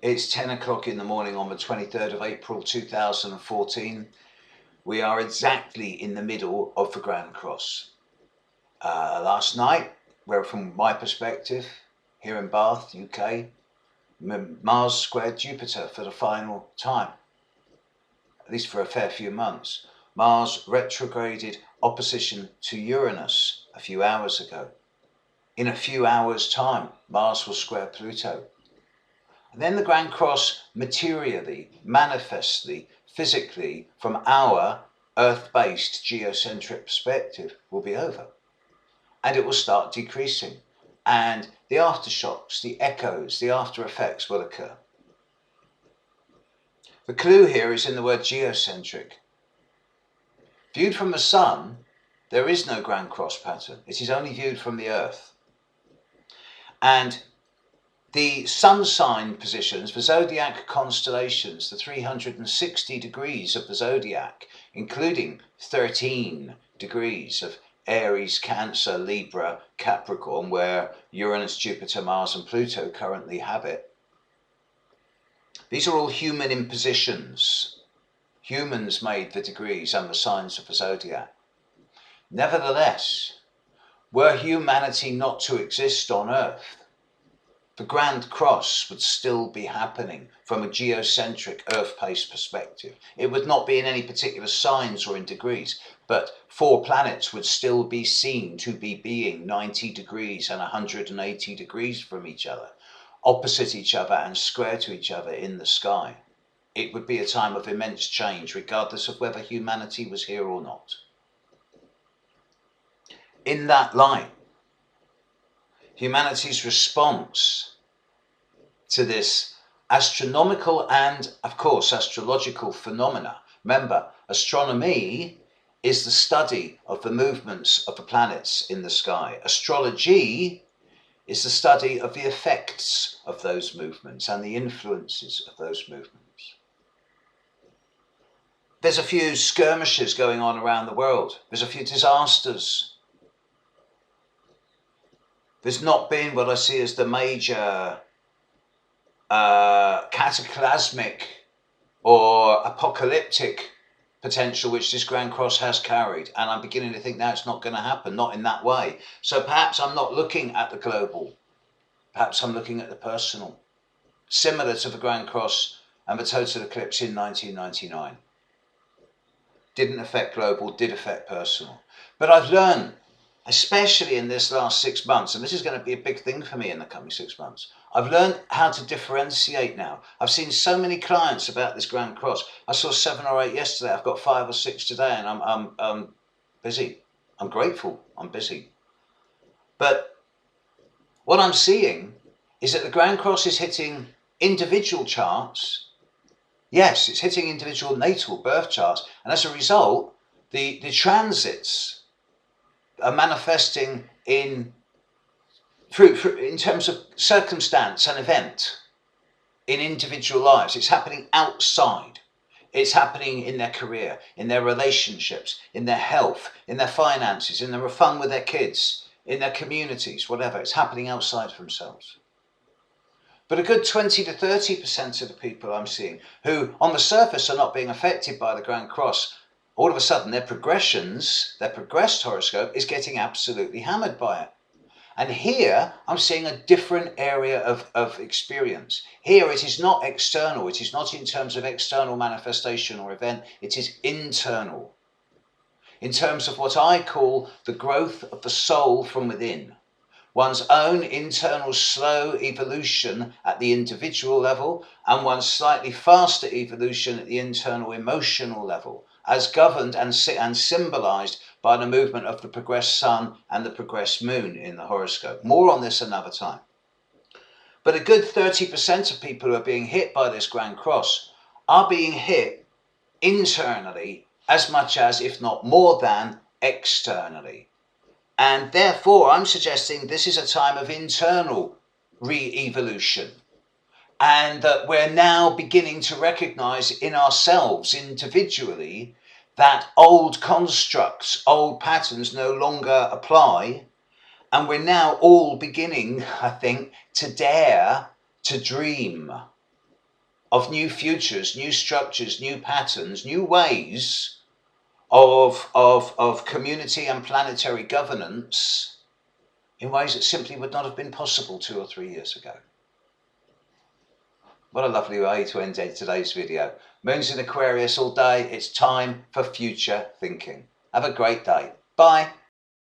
It's 10 o'clock in the morning on the 23rd of April 2014. We are exactly in the middle of the Grand Cross. Last night, where from my perspective, here in Bath, UK, Mars squared Jupiter for the final time, at least for a fair few months. Mars retrograded opposition to Uranus a few hours ago. In a few hours' time, Mars will square Pluto. And then the Grand Cross materially, manifestly, physically, from our Earth-based geocentric perspective will be over. And it will start decreasing. And the aftershocks, the echoes, the after effects will occur. The clue here is in the word geocentric. Viewed from the Sun, there is no Grand Cross pattern. It is only viewed from the Earth. And the sun sign positions, the zodiac constellations, the 360 degrees of the zodiac, including 13 degrees of Aries, Cancer, Libra, Capricorn, where Uranus, Jupiter, Mars and Pluto currently habit. These are all human impositions. Humans made the degrees and the signs of the zodiac. Nevertheless, were humanity not to exist on Earth, the Grand Cross would still be happening from a geocentric Earth-based perspective. It would not be in any particular signs or in degrees, but 4 planets would still be seen to be being 90 degrees and 180 degrees from each other, opposite each other and square to each other in the sky. It would be a time of immense change, regardless of whether humanity was here or not. In that light, humanity's response to this astronomical and, of course, astrological phenomena. Remember, astronomy is the study of the movements of the planets in the sky. Astrology is the study of the effects of those movements and the influences of those movements. There's a few skirmishes going on around the world. There's a few disasters. There's not been what I see as the major cataclysmic or apocalyptic potential which this Grand Cross has carried. And I'm beginning to think now it's not going to happen, not in that way. So perhaps I'm not looking at the global. Perhaps I'm looking at the personal. Similar to the Grand Cross and the total eclipse in 1999. Didn't affect global, did affect personal. But I've learned, especially in this last 6 months, and this is going to be a big thing for me in the coming 6 months. I've learned how to differentiate now. I've seen so many clients about this Grand Cross. I saw 7 or 8 yesterday. I've got 5 or 6 today, and I'm busy. I'm grateful. I'm busy. But what I'm seeing is that the Grand Cross is hitting individual charts. Yes, it's hitting individual natal birth charts, and as a result, the transits are manifesting in terms of circumstance and event in individual lives. It's happening outside. It's happening in their career, in their relationships, in their health, in their finances, in their fun with their kids, in their communities, whatever. It's happening outside of themselves. But a good 20 to 30% of the people I'm seeing who on the surface are not being affected by the Grand Cross, all of a sudden their progressed horoscope is getting absolutely hammered by it. And here I'm seeing a different area of experience. Here it is not external. It is not in terms of external manifestation or event. It is internal. In terms of what I call the growth of the soul from within. One's own internal slow evolution at the individual level and one's slightly faster evolution at the internal emotional level, as governed and symbolized by the movement of the progressed sun and the progressed moon in the horoscope. More on this another time. But a good 30% of people who are being hit by this Grand Cross are being hit internally as much as, if not more than, externally. And therefore, I'm suggesting this is a time of internal re-evolution. And that we're now beginning to recognize in ourselves individually that old constructs, old patterns no longer apply. And we're now all beginning, I think, to dare to dream of new futures, new structures, new patterns, new ways of community and planetary governance in ways that simply would not have been possible 2 or 3 years ago. What a lovely way to end today's video. Moon's in Aquarius all day. It's time for future thinking. Have a great day. Bye.